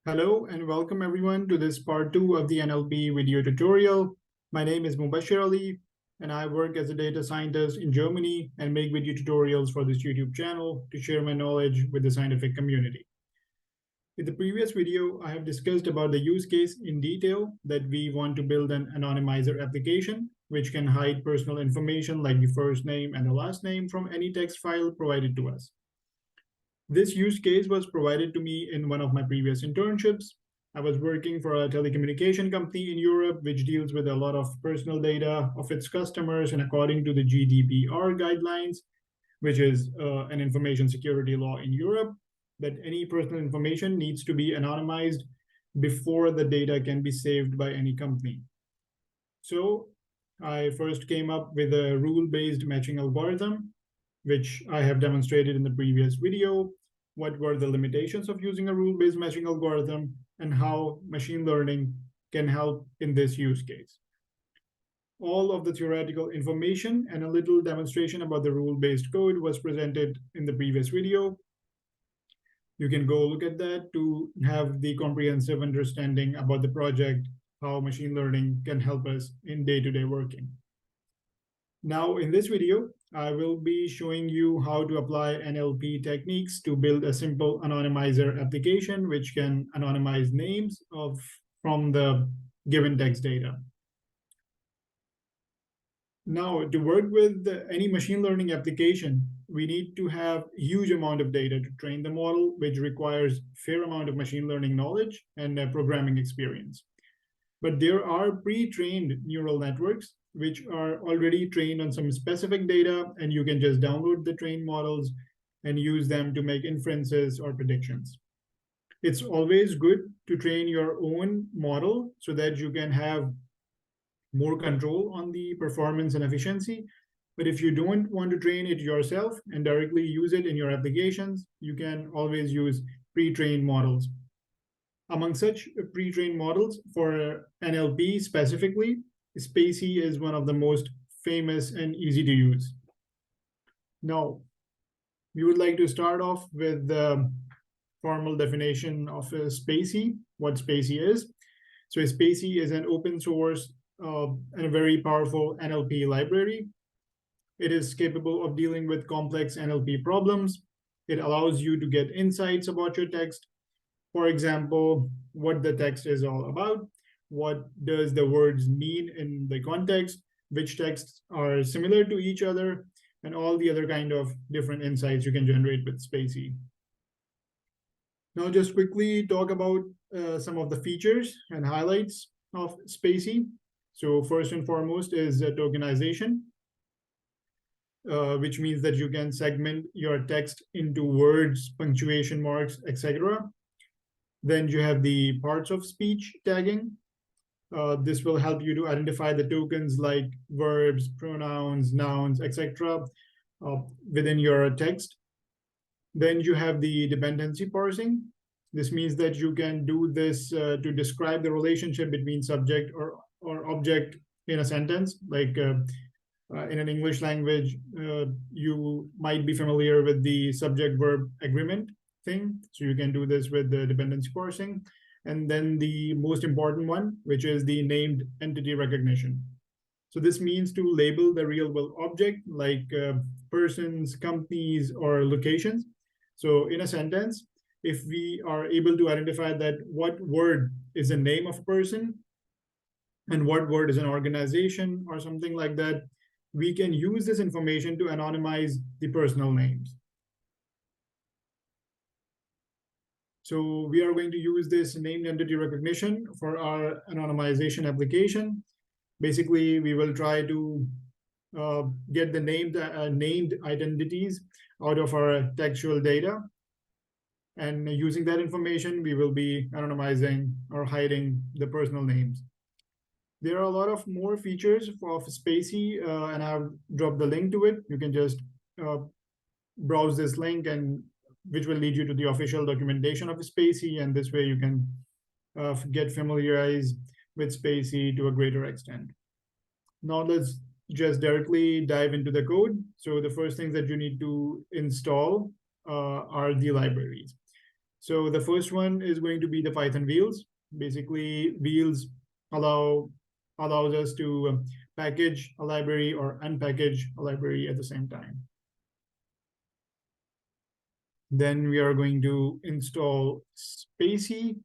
Hello and welcome everyone to this part 2 of the NLP video tutorial. My name is Mubashir Ali and I work as a data scientist in Germany and make video tutorials for this YouTube channel to share my knowledge with the scientific community. In the previous video, I have discussed about the use case in detail that we want to build an anonymizer application which can hide personal information like the first name and the last name from any text file provided to us. This use case was provided to me in one of my previous internships. I was working for a telecommunication company in Europe, which deals with a lot of personal data of its customers. And according to the GDPR guidelines, which is an information security law in Europe, that any personal information needs to be anonymized before the data can be saved by any company. So I first came up with a rule-based matching algorithm, which I have demonstrated in the previous video. What were the limitations of using a rule-based matching algorithm and how machine learning can help in this use case. All of the theoretical information and a little demonstration about the rule-based code was presented in the previous video. You can go look at that to have the comprehensive understanding about the project, how machine learning can help us in day-to-day working. Now, in this video, I will be showing you how to apply NLP techniques to build a simple anonymizer application, which can anonymize names from the given text data. Now, to work with any machine learning application, we need to have a huge amount of data to train the model, which requires a fair amount of machine learning knowledge and programming experience. But there are pre-trained neural networks which are already trained on some specific data, and you can just download the trained models and use them to make inferences or predictions. It's always good to train your own model so that you can have more control on the performance and efficiency. But if you don't want to train it yourself and directly use it in your applications, you can always use pre-trained models. Among such pre-trained models for NLP specifically, SpaCy is one of the most famous and easy to use. Now, we would like to start off with the formal definition of SpaCy, what SpaCy is. So SpaCy is an open source and a very powerful NLP library. It is capable of dealing with complex NLP problems. It allows you to get insights about your text. For example, what the text is all about, what does the words mean in the context, which texts are similar to each other, and all the other kind of different insights you can generate with SpaCy. Now, just quickly talk about some of the features and highlights of SpaCy. So first and foremost is tokenization, which means that you can segment your text into words, punctuation marks, etc. Then you have the parts of speech tagging. This will help you to identify the tokens like verbs, pronouns, nouns, etc. Within your text. Then you have the dependency parsing. This means that you can do this to describe the relationship between subject or object in a sentence. Like in an English language, you might be familiar with the subject-verb agreement thing. So you can do this with the dependency parsing. And then the most important one, which is the named entity recognition. So this means to label the real world object like persons, companies, or locations. So in a sentence, if we are able to identify that what word is the name of a person and what word is an organization or something like that, we can use this information to anonymize the personal names. So we are going to use this named entity recognition for our anonymization application. Basically, we will try to get the named identities out of our textual data. And using that information, we will be anonymizing or hiding the personal names. There are a lot of more features of SpaCy, and I've dropped the link to it. You can just browse this link, and which will lead you to the official documentation of SpaCy, and this way you can get familiarized with SpaCy to a greater extent. Now let's just directly dive into the code. So the first things that you need to install are the libraries. So the first one is going to be the Python wheels. Basically, wheels allows us to package a library or unpackage a library at the same time. Then we are going to install SpaCy,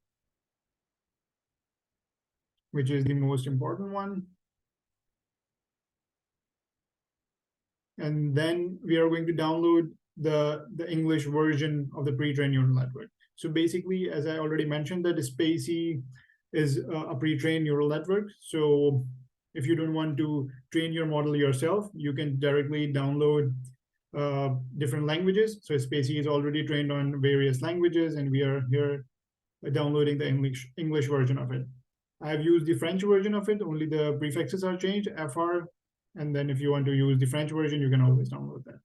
which is the most important one. And then we are going to download the English version of the pre-trained neural network. So basically, as I already mentioned, that SpaCy is a pre-trained neural network. So if you don't want to train your model yourself, you can directly download different languages. So SpaCy is already trained on various languages, and we are here downloading the English version of it. I have used the French version of it. Only the prefixes are changed, FR. And then if you want to use the French version, you can always download that.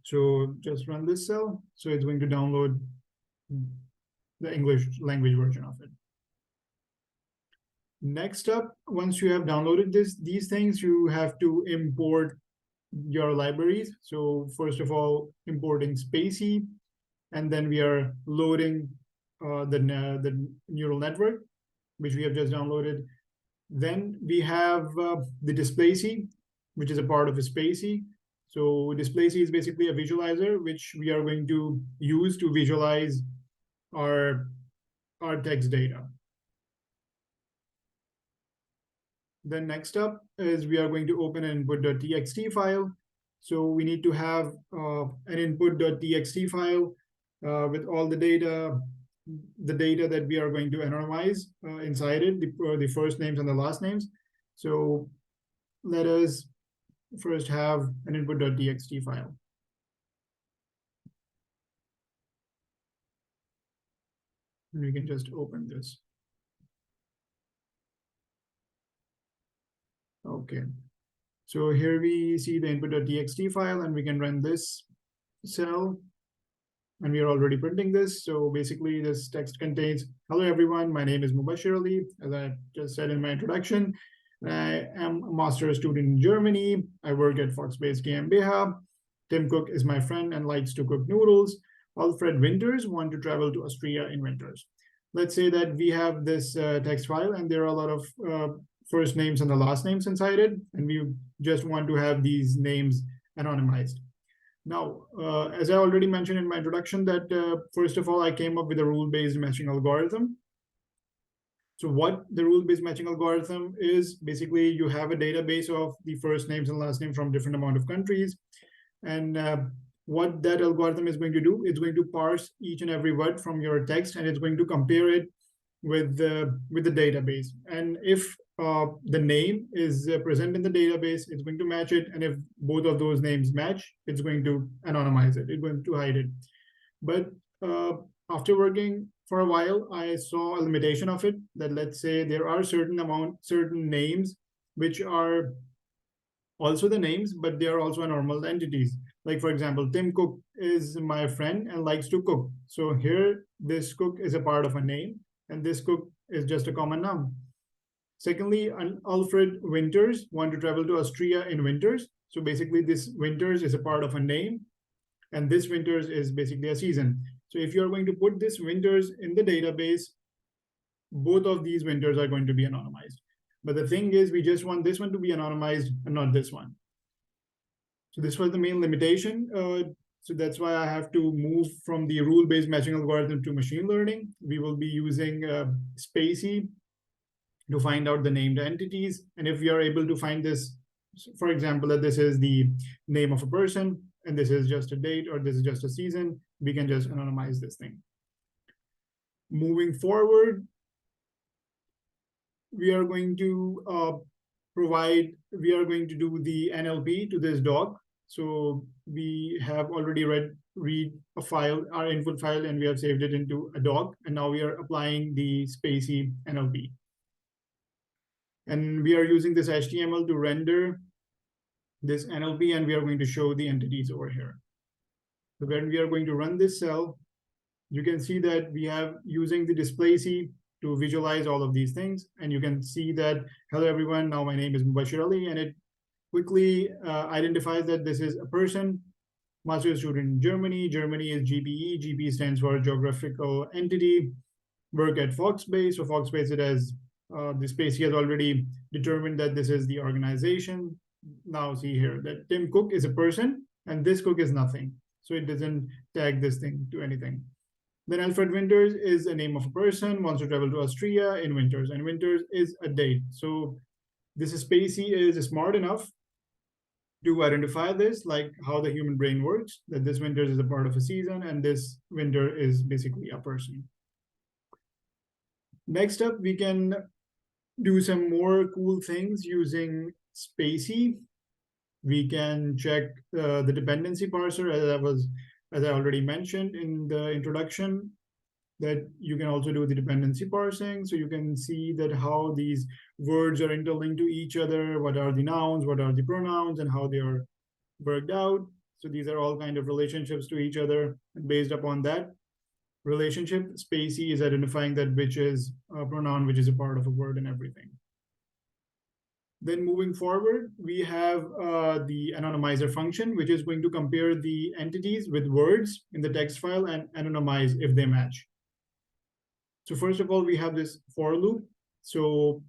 So just run this cell. So it's going to download the English language version of it. Next up, once you have downloaded these things, you have to import your libraries. So first of all, importing SpaCy, and then we are loading the neural network, which we have just downloaded. Then we have the DisplayCy, which is a part of SpaCy. So DisplayCy is basically a visualizer, which we are going to use to visualize our text data. Then next up is we are going to open an input.txt file. So we need to have an input.txt file with all the data that we are going to anonymize inside it, the first names and the last names. So let us first have an input.txt file. And we can just open this. Okay. So here we see the input.txt file, and we can run this cell. And we are already printing this. So basically this text contains, hello everyone, my name is Mubashir Ali, as I just said in my introduction. I am a master's student in Germany. I work at Foxbase GmbH. Tim Cook is my friend and likes to cook noodles. Alfred Winters want to travel to Austria in winters. Let's say that we have this text file, and there are a lot of first names and the last names inside it. And we just want to have these names anonymized. Now, as I already mentioned in my introduction, that first of all, I came up with a rule-based matching algorithm. So what the rule-based matching algorithm is, basically you have a database of the first names and last names from different amount of countries. And what that algorithm is going to do, it's going to parse each and every word from your text, and it's going to compare it with the database. And if the name is present in the database, it's going to match it. And if both of those names match, it's going to anonymize it. It's going to hide it. But after working for a while, I saw a limitation of it, that let's say there are certain names which are also the names, but they are also normal entities. Like for example, Tim Cook is my friend and likes to cook. So here, this Cook is a part of a name, and this Cook is just a common noun. Secondly, Alfred Winters want to travel to Austria in winters. So basically this winters is a part of a name, and this winters is basically a season. So if you're going to put this winters in the database, both of these winters are going to be anonymized. But the thing is, we just want this one to be anonymized and not this one. So this was the main limitation. So that's why I have to move from the rule-based matching algorithm to machine learning. We will be using SpaCy to find out the named entities. And if we are able to find this, for example, that this is the name of a person, and this is just a date, or this is just a season, we can just anonymize this thing. Moving forward, we are going to do the NLP to this doc. So we have already read a file, our input file, and we have saved it into a doc. And now we are applying the SpaCy NLP. And we are using this HTML to render this NLP, and we are going to show the entities over here. So when we are going to run this cell, you can see that we have using the DisplayCy to visualize all of these things. And you can see that, hello everyone, now my name is Mubashir Ali, and it quickly identifies that this is a person. master's student in Germany. Germany is GBE. GB stands for geographical entity. Work at Foxbase. So Foxbase, it has the SpaCy has already determined that this is the organization. Now see here that Tim Cook is a person and this Cook is nothing. So it doesn't tag this thing to anything. Then Alfred Winters is a name of a person, wants to travel to Austria in winters, and winters is a date. So this SpaCy is smart enough to identify this, like how the human brain works, that this winters is a part of a season and this winter is basically a person. Next up, we can do some more cool things using SpaCy. We can check the dependency parser, as I already mentioned in the introduction, that you can also do the dependency parsing. So you can see that how these words are interlinked to each other, what are the nouns, what are the pronouns, and how they are worked out. So these are all kind of relationships to each other. And based upon that relationship, SpaCy is identifying that which is a pronoun, which is a part of a word and everything. Then moving forward, we have the anonymizer function, which is going to compare the entities with words in the text file and anonymize if they match. So first of all, we have this for loop. So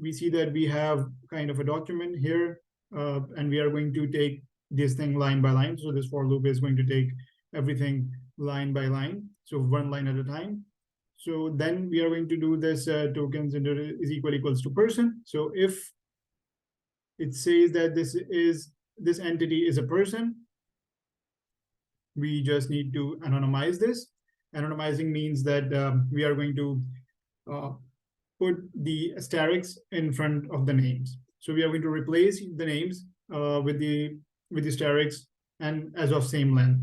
we see that we have kind of a document here, and we are going to take this thing line by line. So this for loop is going to take everything line by line, so one line at a time. So then we are going to do this tokens is equals to person. So if it says that this entity is a person, we just need to anonymize this. Anonymizing means that we are going to put the asterisks in front of the names. So we are going to replace the names with the asterisks and as of same length.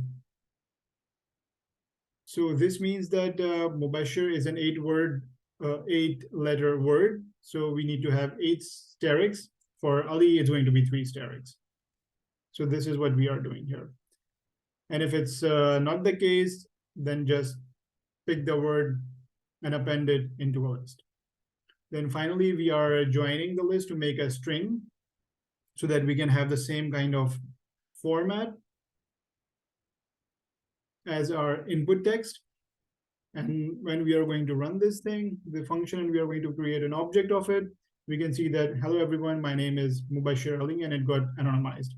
So this means that Mubashir is an 8-letter word. So we need to have 8 asterisks. For Ali, it's going to be 3 asterisks. So this is what we are doing here. And if it's not the case, then just pick the word and append it into a list. Then finally, we are joining the list to make a string so that we can have the same kind of format as our input text. And when we are going to run this thing, the function, we are going to create an object of it. We can see that, hello everyone, my name is Mubashir Ali, and it got anonymized.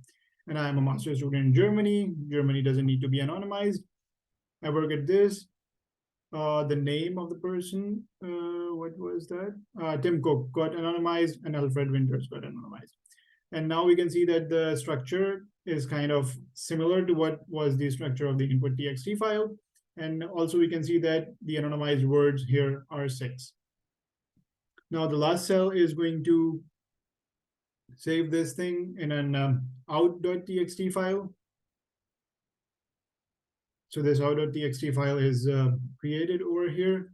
And I am a master's student in Germany. Germany doesn't need to be anonymized. I work at this. The name of the person, what was that? Tim Cook got anonymized and Alfred Winters got anonymized. And now we can see that the structure is kind of similar to what was the structure of the input.txt file. And also we can see that the anonymized words here are 6. Now the last cell is going to save this thing in an out.txt file. So this out.txt file is created over here.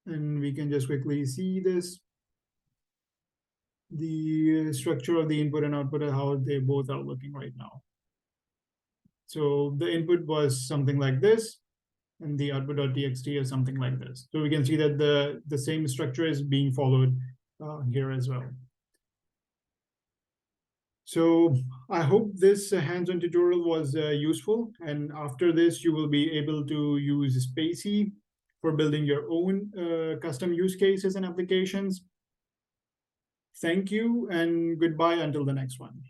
And we can just quickly see this. The structure of the input and output, how they both are looking right now. So the input was something like this, and the output.txt is something like this. So we can see that the same structure is being followed here as well. So I hope this hands-on tutorial was useful. And after this, you will be able to use SpaCy for building your own custom use cases and applications. Thank you and goodbye until the next one.